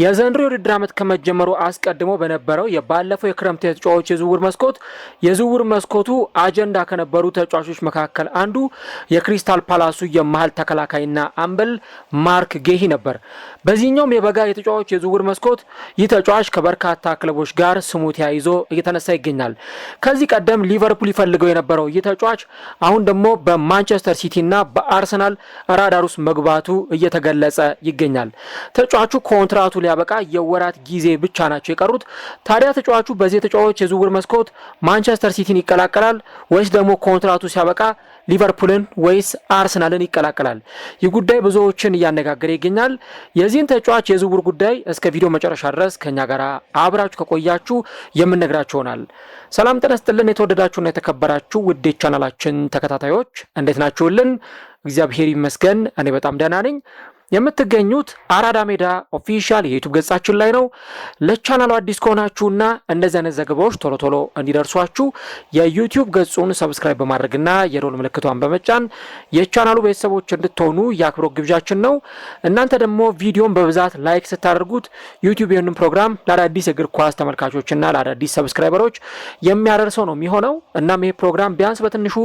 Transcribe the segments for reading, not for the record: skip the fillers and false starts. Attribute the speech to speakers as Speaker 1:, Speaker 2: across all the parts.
Speaker 1: የዘንድሮ የውድድር ዓመት ከመጀመሩ አስቀድሞ በነበረው የባለፈው የክረምት ተጫዋቾች የዝውውር መስኮቱ አጀንዳ ከነበሩ ተጫዋቾች መካከል አንዱ የክሪስታል ፓላሱ የመሃል ተከላካይና አምበል ማርክ ጌሂ ነበር። በዚህኛውም የበጋ የተጫዋቾች የዝውውር መስኮት ይህ ተጫዋች ከበርካታ ክለቦች ጋር ስሙ ተያይዞ እየተነሳ ይገኛል። ከዚህ ቀደም ሊቨርፑል ይፈልገው የነበረው ይህ ተጫዋች አሁን ደግሞ በማንቸስተር ሲቲና በአርሰናል ራዳር ውስጥ መግባቱ እየተገለጸ ይገኛል። ተጫዋቹ ኮንትራቱ ሊያበቃ የወራት ጊዜ ብቻ ናቸው የቀሩት። ታዲያ ተጫዋቹ በዚህ ተጫዋች የዝውውር መስኮት ማንቸስተር ሲቲን ይቀላቀላል ወይስ ደግሞ ኮንትራቱ ሲያበቃ ሊቨርፑልን ወይስ አርሰናልን ይቀላቀላል? ይህ ጉዳይ ብዙዎችን እያነጋገረ ይገኛል። የዚህን ተጫዋች የዝውውር ጉዳይ እስከ ቪዲዮ መጨረሻ ድረስ ከኛ ጋር አብራችሁ ከቆያችሁ የምንነግራችሁ ይሆናል። ሰላም ጤና ይስጥልን። የተወደዳችሁና የተከበራችሁ ውድ ቻናላችን ተከታታዮች እንዴት ናችሁልን? እግዚአብሔር ይመስገን እኔ በጣም ደህና ነኝ። የምትገኙት አራዳ ሜዳ ኦፊሻል የዩቲዩብ ገጻችን ላይ ነው። ለቻናሉ አዲስ ከሆናችሁና እንደዚህ አይነት ዘገባዎች ቶሎ ቶሎ እንዲደርሷችሁ የዩቲዩብ ገጹን ሰብስክራይብ በማድረግና የደወል ምልክቷን በመጫን የቻናሉ ቤተሰቦች እንድትሆኑ የአክብሮት ግብዣችን ነው። እናንተ ደግሞ ቪዲዮን በብዛት ላይክ ስታደርጉት ዩቲዩብ ይህንን ፕሮግራም ለአዳዲስ እግር ኳስ ተመልካቾችና ለአዳዲስ ሰብስክራይበሮች የሚያደርሰው ነው የሚሆነው። እናም ይህ ፕሮግራም ቢያንስ በትንሹ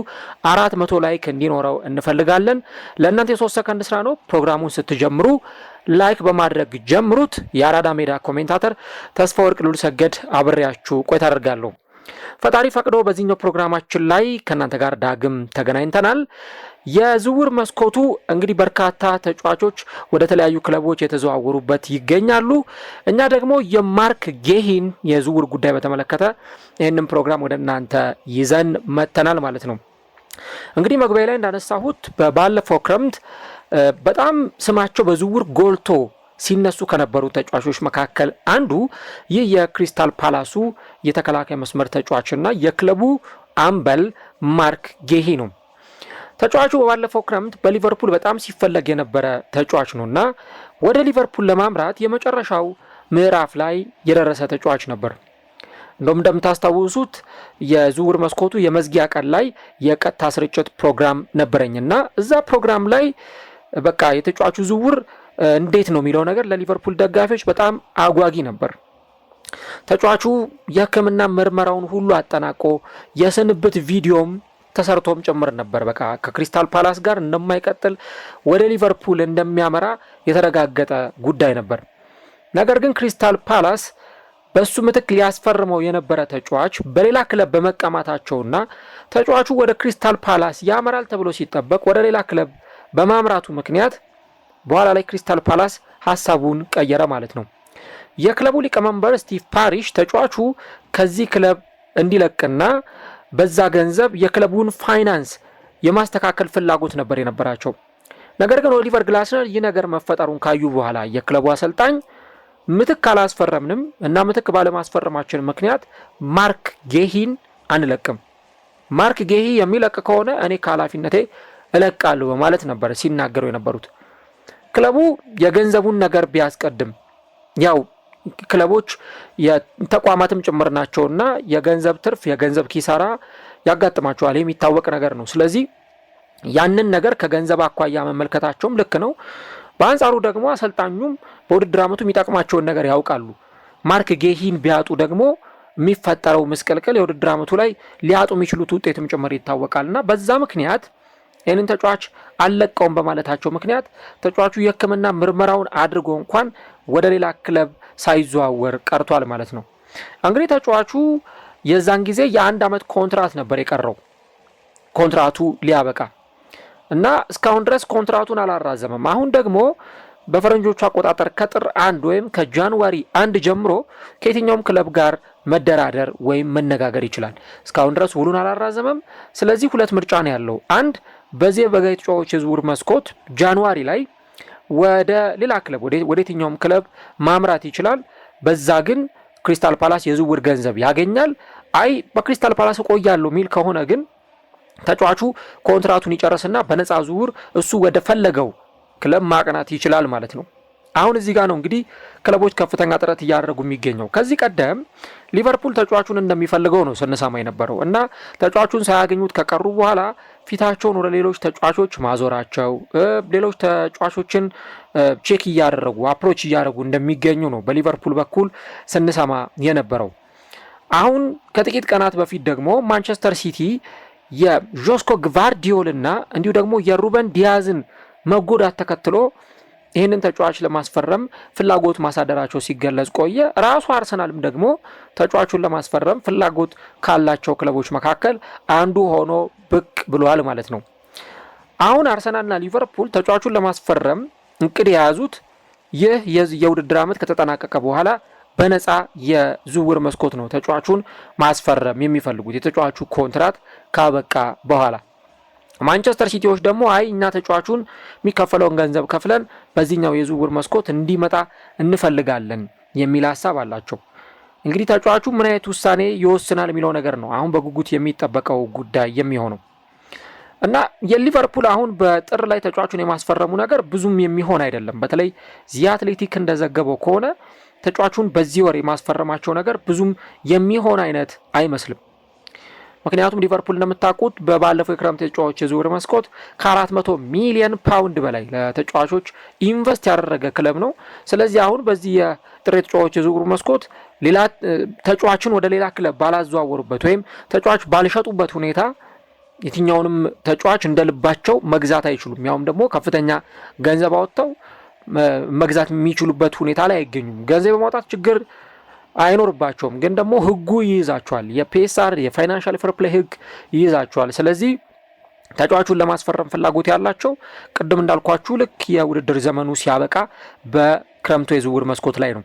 Speaker 1: 400 ላይክ እንዲኖረው እንፈልጋለን። ለእናንተ የ3 ሰከንድ ስራ ነው። ፕሮግራሙን ጀምሩ ላይክ በማድረግ ጀምሩት። የአራዳ ሜዳ ኮሜንታተር ተስፋ ወርቅ ሉል ሰገድ አብሬያችሁ ቆይታ አደርጋለሁ። ፈጣሪ ፈቅዶ በዚህኛው ፕሮግራማችን ላይ ከናንተ ጋር ዳግም ተገናኝተናል። የዝውውር መስኮቱ እንግዲህ በርካታ ተጫዋቾች ወደ ተለያዩ ክለቦች የተዘዋወሩበት ይገኛሉ። እኛ ደግሞ የማርክ ጌሂን የዝውውር ጉዳይ በተመለከተ ይህንን ፕሮግራም ወደ እናንተ ይዘን መጥተናል ማለት ነው። እንግዲህ መግቢያ ላይ እንዳነሳሁት ባለፈው ክረምት በጣም ስማቸው በዝውውር ጎልቶ ሲነሱ ከነበሩ ተጫዋቾች መካከል አንዱ ይህ የክሪስታል ፓላሱ የተከላካይ መስመር ተጫዋችና የክለቡ አምበል ማርክ ጌሂ ነው። ተጫዋቹ በባለፈው ክረምት በሊቨርፑል በጣም ሲፈለግ የነበረ ተጫዋች ነውና ወደ ሊቨርፑል ለማምራት የመጨረሻው ምዕራፍ ላይ የደረሰ ተጫዋች ነበር። እንደምታስታውሱት የዝውውር መስኮቱ የመዝጊያ ቀን ላይ የቀጥታ ስርጭት ፕሮግራም ነበረኝና እዛ ፕሮግራም ላይ በቃ የተጫዋቹ ዝውውር እንዴት ነው የሚለው ነገር ለሊቨርፑል ደጋፊዎች በጣም አጓጊ ነበር። ተጫዋቹ የሕክምና ምርመራውን ሁሉ አጠናቆ የስንብት ቪዲዮም ተሰርቶም ጭምር ነበር። በቃ ከክሪስታል ፓላስ ጋር እንደማይቀጥል ወደ ሊቨርፑል እንደሚያመራ የተረጋገጠ ጉዳይ ነበር። ነገር ግን ክሪስታል ፓላስ በሱ ምትክ ሊያስፈርመው የነበረ ተጫዋች በሌላ ክለብ በመቀማታቸውና ተጫዋቹ ወደ ክሪስታል ፓላስ ያመራል ተብሎ ሲጠበቅ ወደ ሌላ ክለብ በማምራቱ ምክንያት በኋላ ላይ ክሪስታል ፓላስ ሐሳቡን ቀየረ ማለት ነው። የክለቡ ሊቀመንበር ስቲቭ ፓሪሽ ተጫዋቹ ከዚህ ክለብ እንዲለቅና በዛ ገንዘብ የክለቡን ፋይናንስ የማስተካከል ፍላጎት ነበር የነበራቸው። ነገር ግን ኦሊቨር ግላስነር ይህ ነገር መፈጠሩን ካዩ በኋላ የክለቡ አሰልጣኝ ምትክ አላስፈረምንም እና ምትክ ባለማስፈረማችን ምክንያት ማርክ ጌሂን አንለቅም፣ ማርክ ጌሂ የሚለቅ ከሆነ እኔ ከኃላፊነቴ እለቃለሁ በማለት ነበር ሲናገሩ የነበሩት። ክለቡ የገንዘቡን ነገር ቢያስቀድም ያው ክለቦች የተቋማትም ጭምር ናቸውና የገንዘብ ትርፍ የገንዘብ ኪሳራ ያጋጥማቸዋል፣ የሚታወቅ ነገር ነው። ስለዚህ ያንን ነገር ከገንዘብ አኳያ መመልከታቸውም ልክ ነው። በአንጻሩ ደግሞ አሰልጣኙም በውድድር ዓመቱ የሚጠቅማቸውን ነገር ያውቃሉ። ማርክ ጌሂን ቢያጡ ደግሞ የሚፈጠረው ምስቅልቅል የውድድር ዓመቱ ላይ ሊያጡ የሚችሉት ውጤትም ጭምር ይታወቃልና በዛ ምክንያት ይህንን ተጫዋች አልለቀውም በማለታቸው ምክንያት ተጫዋቹ የሕክምና ምርመራውን አድርጎ እንኳን ወደ ሌላ ክለብ ሳይዘዋወር ቀርቷል ማለት ነው። እንግዲህ ተጫዋቹ የዛን ጊዜ የ1 ዓመት ኮንትራት ነበር የቀረው ኮንትራቱ ሊያበቃ እና እስካሁን ድረስ ኮንትራቱን አላራዘመም። አሁን ደግሞ በፈረንጆቹ አቆጣጠር ከጥር 1 ወይም ከጃንዋሪ 1 ጀምሮ ከየትኛውም ክለብ ጋር መደራደር ወይም መነጋገር ይችላል። እስካሁን ድረስ ውሉን አላራዘመም። ስለዚህ ሁለት ምርጫ ነው ያለው። አንድ በዚህ በጋ ተጫዋቾች የዝውውር መስኮት ጃንዋሪ ላይ ወደ ሌላ ክለብ ወደ የትኛውም ክለብ ማምራት ይችላል። በዛ ግን ክሪስታል ፓላስ የዝውውር ገንዘብ ያገኛል። አይ በክሪስታል ፓላስ እቆያለሁ ሚል ከሆነ ግን ተጫዋቹ ኮንትራቱን ይጨርስና በነፃ ዝውውር እሱ ወደ ፈለገው ክለብ ማቅናት ይችላል ማለት ነው። አሁን እዚህ ጋር ነው እንግዲህ ክለቦች ከፍተኛ ጥረት እያደረጉ የሚገኘው። ከዚህ ቀደም ሊቨርፑል ተጫዋቹን እንደሚፈልገው ነው ስንሰማ የነበረው እና ተጫዋቹን ሳያገኙት ከቀሩ በኋላ ፊታቸውን ወደ ሌሎች ተጫዋቾች ማዞራቸው ሌሎች ተጫዋቾችን ቼክ እያደረጉ አፕሮች እያደረጉ እንደሚገኙ ነው በሊቨርፑል በኩል ስንሰማ የነበረው። አሁን ከጥቂት ቀናት በፊት ደግሞ ማንቸስተር ሲቲ የጆስኮ ግቫርዲዮልና እንዲሁ ደግሞ የሩበን ዲያዝን መጎዳት ተከትሎ ይህንን ተጫዋች ለማስፈረም ፍላጎት ማሳደራቸው ሲገለጽ ቆየ። ራሱ አርሰናልም ደግሞ ተጫዋቹን ለማስፈረም ፍላጎት ካላቸው ክለቦች መካከል አንዱ ሆኖ ብቅ ብሏል ማለት ነው። አሁን አርሰናልና ሊቨርፑል ተጫዋቹን ለማስፈረም እቅድ የያዙት ይህ የውድድር ዓመት ከተጠናቀቀ በኋላ በነፃ የዝውውር መስኮት ነው ተጫዋቹን ማስፈረም የሚፈልጉት የተጫዋቹ ኮንትራት ካበቃ በኋላ። ማንቸስተር ሲቲዎች ደግሞ አይ እኛ ተጫዋቹን የሚከፈለውን ገንዘብ ከፍለን በዚህኛው የዝውውር መስኮት እንዲመጣ እንፈልጋለን የሚል ሀሳብ አላቸው። እንግዲህ ተጫዋቹ ምን አይነት ውሳኔ ይወስናል የሚለው ነገር ነው አሁን በጉጉት የሚጠበቀው ጉዳይ የሚሆነው እና የሊቨርፑል አሁን በጥር ላይ ተጫዋቹን የማስፈረሙ ነገር ብዙም የሚሆን አይደለም። በተለይ ዚ አትሌቲክ እንደዘገበው ከሆነ ተጫዋቹን በዚህ ወር የማስፈረማቸው ነገር ብዙም የሚሆን አይነት አይመስልም። ምክንያቱም ሊቨርፑል እንደምታውቁት በባለፈው የክረምት ተጫዋቾች የዝውውር መስኮት ከ400 ሚሊዮን ፓውንድ በላይ ለተጫዋቾች ኢንቨስት ያደረገ ክለብ ነው። ስለዚህ አሁን በዚህ የጥር ተጫዋቾች የዝውውር መስኮት ሌላ ተጫዋችን ወደ ሌላ ክለብ ባላዘዋወሩበት ወይም ተጫዋች ባልሸጡበት ሁኔታ የትኛውንም ተጫዋች እንደልባቸው መግዛት አይችሉም። ያውም ደግሞ ከፍተኛ ገንዘብ አወጥተው መግዛት የሚችሉበት ሁኔታ ላይ አይገኙም። ገንዘብ በማውጣት ችግር አይኖርባቸውም፣ ግን ደግሞ ህጉ ይይዛቸዋል። የፒኤስአር የፋይናንሻል ፌር ፕሌይ ህግ ይይዛቸዋል። ስለዚህ ተጫዋቹን ለማስፈረም ፍላጎት ያላቸው ቅድም እንዳልኳችሁ ልክ የውድድር ዘመኑ ሲያበቃ በክረምቱ የዝውውር መስኮት ላይ ነው።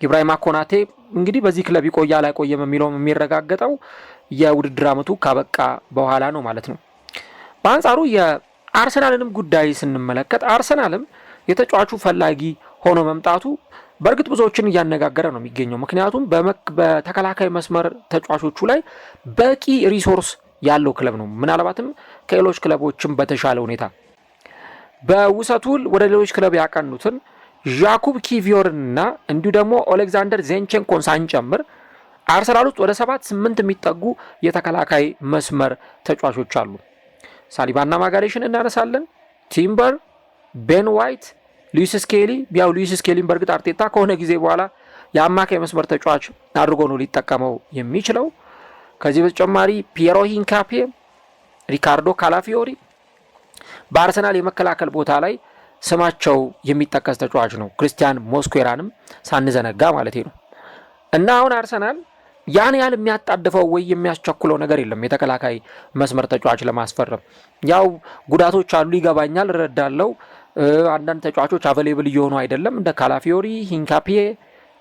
Speaker 1: ኢብራሂማ ኮናቴ እንግዲህ በዚህ ክለብ ይቆያል አይቆየም የሚለው የሚረጋገጠው የውድድር ዓመቱ ካበቃ በኋላ ነው ማለት ነው። በአንጻሩ የአርሰናልንም ጉዳይ ስንመለከት አርሰናልም የተጫዋቹ ፈላጊ ሆኖ መምጣቱ በእርግጥ ብዙዎችን እያነጋገረ ነው የሚገኘው። ምክንያቱም በተከላካይ መስመር ተጫዋቾቹ ላይ በቂ ሪሶርስ ያለው ክለብ ነው። ምናልባትም ከሌሎች ክለቦችም በተሻለ ሁኔታ በውሰቱል ወደ ሌሎች ክለብ ያቀኑትን ዣኩብ ኪቪዮርንና እንዲሁ ደግሞ ኦሌክዛንደር ዜንቼንኮን ሳንጨምር አርሰናል ውስጥ ወደ 7-8 የሚጠጉ የተከላካይ መስመር ተጫዋቾች አሉ። ሳሊባና ማጋሌሽን እናነሳለን፣ ቲምበር፣ ቤን ዋይት፣ ሉዊስ ስኬሊ። ቢያው ሉዊስ ስኬሊን በእርግጥ አርቴታ ከሆነ ጊዜ በኋላ የአማካይ መስመር ተጫዋች አድርጎ ነው ሊጠቀመው የሚችለው። ከዚህ በተጨማሪ ፒየሮ ሂንካፔ፣ ሪካርዶ ካላፊዮሪ በአርሰናል የመከላከል ቦታ ላይ ስማቸው የሚጠቀስ ተጫዋች ነው። ክሪስቲያን ሞስኩዌራንም ሳንዘነጋ ማለት ነው። እና አሁን አርሰናል ያን ያህል የሚያጣድፈው ወይ የሚያስቸኩለው ነገር የለም የተከላካይ መስመር ተጫዋች ለማስፈረም። ያው ጉዳቶች አሉ ይገባኛል፣ እረዳለሁ። አንዳንድ ተጫዋቾች አቬሌብል እየሆኑ አይደለም። እንደ ካላፊዮሪ፣ ሂንካፔ፣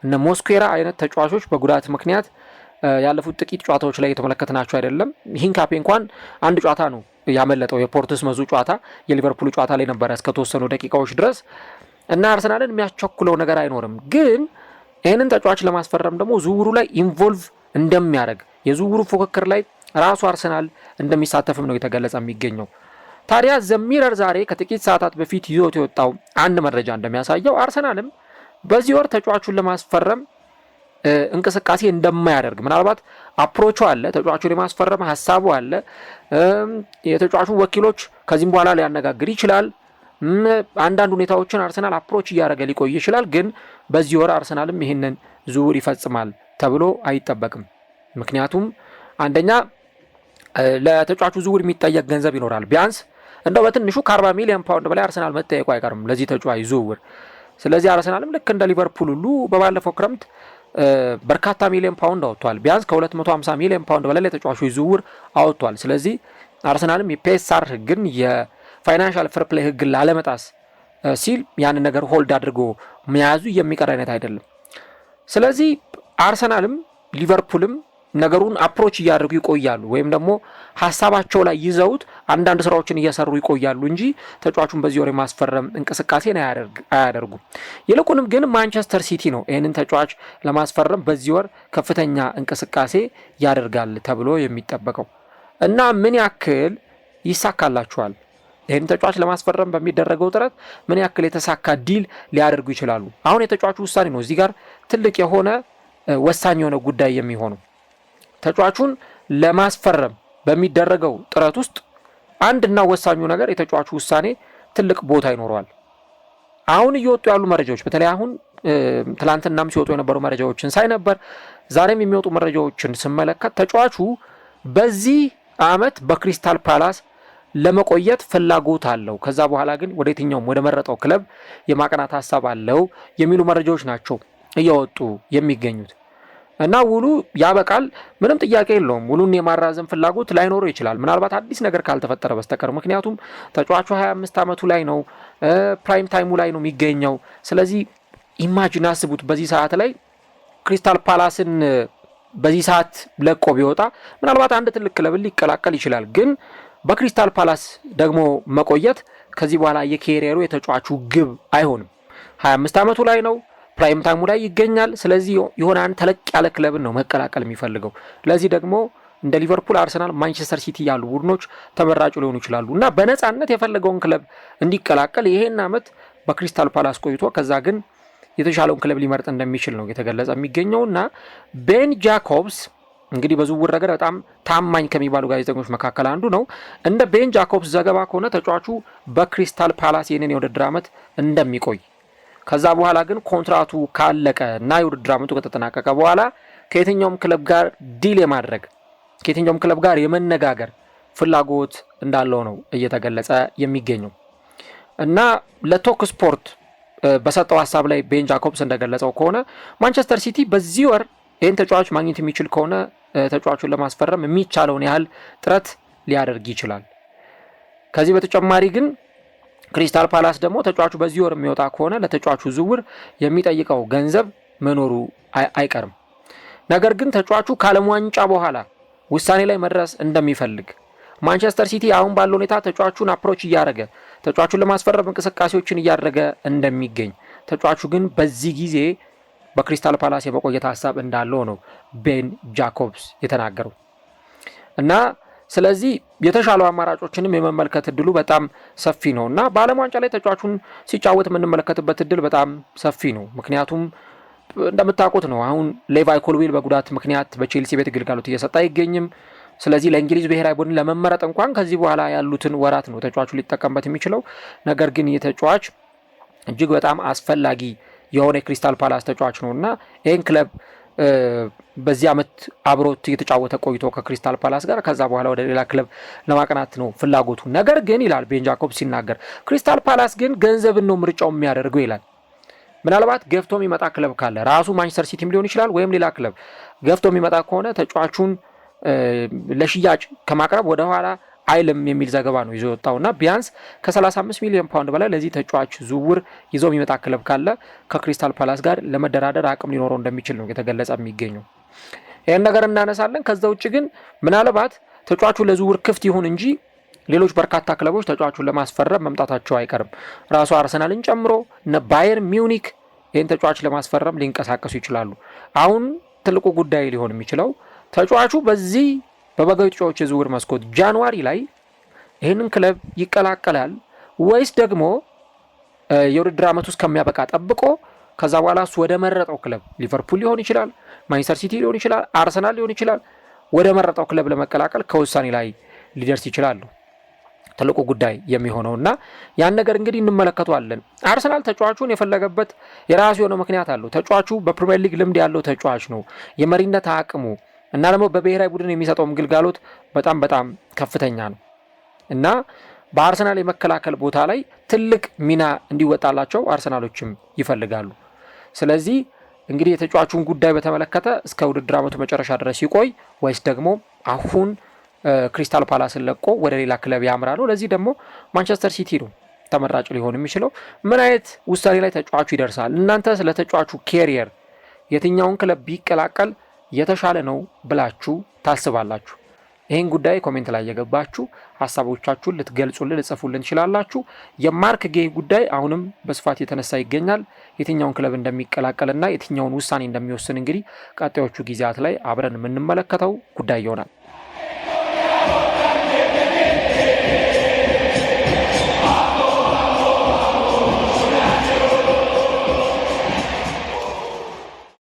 Speaker 1: እነ ሞስኩዌራ አይነት ተጫዋቾች በጉዳት ምክንያት ያለፉት ጥቂት ጨዋታዎች ላይ የተመለከትናቸው አይደለም። ሂንካፔ እንኳን አንድ ጨዋታ ነው ያመለጠው፣ የፖርትስመዙ ጨዋታ የሊቨርፑል ጨዋታ ላይ ነበረ እስከ ተወሰኑ ደቂቃዎች ድረስ። እና አርሰናልን የሚያስቸኩለው ነገር አይኖርም። ግን ይህንን ተጫዋች ለማስፈረም ደግሞ ዝውውሩ ላይ ኢንቮልቭ እንደሚያደርግ የዝውውሩ ፉክክር ላይ ራሱ አርሰናል እንደሚሳተፍም ነው የተገለጸ የሚገኘው። ታዲያ ዘሚረር ዛሬ ከጥቂት ሰዓታት በፊት ይዞት የወጣው አንድ መረጃ እንደሚያሳየው አርሰናልም በዚህ ወር ተጫዋቹን ለማስፈረም እንቅስቃሴ እንደማያደርግ፣ ምናልባት አፕሮቹ አለ፣ ተጫዋቹን የማስፈረም ሀሳቡ አለ፣ የተጫዋቹ ወኪሎች ከዚህም በኋላ ሊያነጋግር ይችላል። አንዳንድ ሁኔታዎችን አርሰናል አፕሮች እያደረገ ሊቆይ ይችላል። ግን በዚህ ወር አርሰናልም ይህንን ዝውውር ይፈጽማል ተብሎ አይጠበቅም። ምክንያቱም አንደኛ ለተጫዋቹ ዝውውር የሚጠየቅ ገንዘብ ይኖራል። ቢያንስ እንደው በትንሹ ከ40 ሚሊዮን ፓውንድ በላይ አርሰናል መጠየቁ አይቀርም ለዚህ ተጫዋች ዝውውር። ስለዚህ አርሰናልም ልክ እንደ ሊቨርፑል ሁሉ በባለፈው ክረምት በርካታ ሚሊዮን ፓውንድ አወጥቷል። ቢያንስ ከ250 ሚሊዮን ፓውንድ በላይ ለተጫዋቾች ዝውውር አወጥቷል። ስለዚህ አርሰናልም የፒኤስአር ህግን የፋይናንሻል ፌር ፕሌይ ህግን ላለመጣስ ሲል ያንን ነገር ሆልድ አድርጎ መያዙ የሚቀር አይነት አይደለም። ስለዚህ አርሰናልም ሊቨርፑልም ነገሩን አፕሮች እያደረጉ ይቆያሉ፣ ወይም ደግሞ ሀሳባቸው ላይ ይዘውት አንዳንድ ስራዎችን እየሰሩ ይቆያሉ እንጂ ተጫዋቹን በዚህ ወር የማስፈረም እንቅስቃሴን አያደርጉም። ይልቁንም ግን ማንቸስተር ሲቲ ነው ይህንን ተጫዋች ለማስፈረም በዚህ ወር ከፍተኛ እንቅስቃሴ ያደርጋል ተብሎ የሚጠበቀው እና ምን ያክል ይሳካላቸዋል? ይህን ተጫዋች ለማስፈረም በሚደረገው ጥረት ምን ያክል የተሳካ ዲል ሊያደርጉ ይችላሉ? አሁን የተጫዋቹ ውሳኔ ነው እዚህ ጋር ትልቅ የሆነ ወሳኝ የሆነ ጉዳይ የሚሆነው። ተጫዋቹን ለማስፈረም በሚደረገው ጥረት ውስጥ አንድና ወሳኙ ነገር የተጫዋቹ ውሳኔ ትልቅ ቦታ ይኖረዋል። አሁን እየወጡ ያሉ መረጃዎች በተለይ አሁን ትላንትናም ሲወጡ የነበሩ መረጃዎችን ሳይ ነበር፣ ዛሬም የሚወጡ መረጃዎችን ስመለከት ተጫዋቹ በዚህ አመት በክሪስታል ፓላስ ለመቆየት ፍላጎት አለው፣ ከዛ በኋላ ግን ወደ የትኛውም ወደ መረጠው ክለብ የማቅናት ሐሳብ አለው የሚሉ መረጃዎች ናቸው እየወጡ የሚገኙት እና ውሉ ያበቃል፣ ምንም ጥያቄ የለውም። ውሉን የማራዘም ፍላጎት ላይኖረው ይችላል ምናልባት አዲስ ነገር ካልተፈጠረ በስተቀር። ምክንያቱም ተጫዋቹ 25 ዓመቱ ላይ ነው፣ ፕራይም ታይሙ ላይ ነው የሚገኘው። ስለዚህ ኢማጂን አስቡት በዚህ ሰዓት ላይ ክሪስታል ፓላስን በዚህ ሰዓት ለቆ ቢወጣ ምናልባት አንድ ትልቅ ክለብ ሊቀላቀል ይችላል። ግን በክሪስታል ፓላስ ደግሞ መቆየት ከዚህ በኋላ የኬሪየሩ የተጫዋቹ ግብ አይሆንም። 25 ዓመቱ ላይ ነው፣ ፕራይም ታይሙ ላይ ይገኛል። ስለዚህ የሆነ አንድ ተለቅ ያለ ክለብን ነው መቀላቀል የሚፈልገው። ለዚህ ደግሞ እንደ ሊቨርፑል፣ አርሰናል፣ ማንቸስተር ሲቲ ያሉ ቡድኖች ተመራጭ ሊሆኑ ይችላሉ እና በነፃነት የፈለገውን ክለብ እንዲቀላቀል ይሄን አመት በክሪስታል ፓላስ ቆይቶ ከዛ ግን የተሻለውን ክለብ ሊመርጥ እንደሚችል ነው የተገለጸ የሚገኘውና ቤን ጃኮብስ እንግዲህ በዝውውር ረገድ በጣም ታማኝ ከሚባሉ ጋዜጠኞች መካከል አንዱ ነው። እንደ ቤን ጃኮብስ ዘገባ ከሆነ ተጫዋቹ በክሪስታል ፓላስ ይህንን የውድድር ዓመት እንደሚቆይ ከዛ በኋላ ግን ኮንትራቱ ካለቀ እና የውድድር ዓመቱ ከተጠናቀቀ በኋላ ከየትኛውም ክለብ ጋር ዲል የማድረግ ከየትኛውም ክለብ ጋር የመነጋገር ፍላጎት እንዳለው ነው እየተገለጸ የሚገኘው እና ለቶክ ስፖርት በሰጠው ሀሳብ ላይ ቤን ጃኮብስ እንደገለጸው ከሆነ ማንቸስተር ሲቲ በዚህ ወር ይህን ተጫዋች ማግኘት የሚችል ከሆነ ተጫዋቹን ለማስፈረም የሚቻለውን ያህል ጥረት ሊያደርግ ይችላል። ከዚህ በተጨማሪ ግን ክሪስታል ፓላስ ደግሞ ተጫዋቹ በዚህ ወር የሚወጣ ከሆነ ለተጫዋቹ ዝውውር የሚጠይቀው ገንዘብ መኖሩ አይቀርም። ነገር ግን ተጫዋቹ ከዓለም ዋንጫ በኋላ ውሳኔ ላይ መድረስ እንደሚፈልግ ማንቸስተር ሲቲ አሁን ባለው ሁኔታ ተጫዋቹን አፕሮች እያደረገ ተጫዋቹን ለማስፈረም እንቅስቃሴዎችን እያደረገ እንደሚገኝ ተጫዋቹ ግን በዚህ ጊዜ በክሪስታል ፓላስ የመቆየት ሀሳብ እንዳለው ነው ቤን ጃኮብስ የተናገረው እና ስለዚህ የተሻሉ አማራጮችንም የመመልከት እድሉ በጣም ሰፊ ነው እና በዓለም ዋንጫ ላይ ተጫዋቹን ሲጫወት የምንመለከትበት እድል በጣም ሰፊ ነው። ምክንያቱም እንደምታውቁት ነው አሁን ሌቫይ ኮልዊል በጉዳት ምክንያት በቼልሲ ቤት ግልጋሎት እየሰጠ አይገኝም። ስለዚህ ለእንግሊዝ ብሔራዊ ቡድን ለመመረጥ እንኳን ከዚህ በኋላ ያሉትን ወራት ነው ተጫዋቹ ሊጠቀምበት የሚችለው። ነገር ግን የተጫዋች እጅግ በጣም አስፈላጊ የሆነ የክሪስታል ፓላስ ተጫዋች ነው እና ይህን ክለብ በዚህ ዓመት አብሮት እየተጫወተ ቆይቶ ከክሪስታል ፓላስ ጋር ከዛ በኋላ ወደ ሌላ ክለብ ለማቅናት ነው ፍላጎቱ። ነገር ግን ይላል ቤን ጃኮብስ ሲናገር ክሪስታል ፓላስ ግን ገንዘብን ነው ምርጫው የሚያደርገው ይላል። ምናልባት ገፍቶ የሚመጣ ክለብ ካለ ራሱ ማንቸስተር ሲቲም ሊሆን ይችላል ወይም ሌላ ክለብ ገፍቶ የሚመጣ ከሆነ ተጫዋቹን ለሽያጭ ከማቅረብ ወደ ኋላ አይልም የሚል ዘገባ ነው ይዞ ወጣውና ቢያንስ ከ35 ሚሊዮን ፓውንድ በላይ ለዚህ ተጫዋች ዝውውር ይዞ የሚመጣ ክለብ ካለ ከክሪስታል ፓላስ ጋር ለመደራደር አቅም ሊኖረው እንደሚችል ነው የተገለጸ የሚገኘው። ይሄን ነገር እናነሳለን። ከዛ ውጭ ግን ምናልባት ተጫዋቹ ለዝውውር ክፍት ይሁን እንጂ ሌሎች በርካታ ክለቦች ተጫዋቹን ለማስፈረም መምጣታቸው አይቀርም። ራሱ አርሰናልን ጨምሮ እነ ባየር ሚዩኒክ ይህን ተጫዋች ለማስፈረም ሊንቀሳቀሱ ይችላሉ። አሁን ትልቁ ጉዳይ ሊሆን የሚችለው ተጫዋቹ በዚህ በበጋው ተጫዋቾች የዝውውር መስኮት ጃንዋሪ ላይ ይህንን ክለብ ይቀላቀላል ወይስ ደግሞ የውድድር ዓመቱ እስከሚያበቃ ጠብቆ ከዛ በኋላ እሱ ወደ መረጠው ክለብ ሊቨርፑል ሊሆን ይችላል፣ ማንቸስተር ሲቲ ሊሆን ይችላል፣ አርሰናል ሊሆን ይችላል ወደ መረጠው ክለብ ለመቀላቀል ከውሳኔ ላይ ሊደርስ ይችላሉ። ትልቁ ጉዳይ የሚሆነውና ያን ነገር እንግዲህ እንመለከተዋለን። አርሰናል ተጫዋቹን የፈለገበት የራሱ የሆነ ምክንያት አለው። ተጫዋቹ በፕሪሚየር ሊግ ልምድ ያለው ተጫዋች ነው። የመሪነት አቅሙ እና ደግሞ በብሔራዊ ቡድን የሚሰጠውም ግልጋሎት በጣም በጣም ከፍተኛ ነው እና በአርሰናል የመከላከል ቦታ ላይ ትልቅ ሚና እንዲወጣላቸው አርሰናሎችም ይፈልጋሉ። ስለዚህ እንግዲህ የተጫዋቹን ጉዳይ በተመለከተ እስከ ውድድር ዓመቱ መጨረሻ ድረስ ይቆይ ወይስ ደግሞ አሁን ክሪስታል ፓላስን ለቆ ወደ ሌላ ክለብ ያምራ ነው? ለዚህ ደግሞ ማንቸስተር ሲቲ ነው ተመራጭ ሊሆን የሚችለው። ምን አይነት ውሳኔ ላይ ተጫዋቹ ይደርሳል? እናንተ ስለ ተጫዋቹ ኬሪየር የትኛውን ክለብ ቢቀላቀል የተሻለ ነው ብላችሁ ታስባላችሁ? ይህን ጉዳይ ኮሜንት ላይ የገባችሁ ሀሳቦቻችሁን ልትገልጹልን ልጽፉልን ትችላላችሁ። የማርክ ጌይ ጉዳይ አሁንም በስፋት የተነሳ ይገኛል። የትኛውን ክለብ እንደሚቀላቀልና የትኛውን ውሳኔ እንደሚወስን እንግዲህ ቀጣዮቹ ጊዜያት ላይ አብረን የምንመለከተው ጉዳይ ይሆናል።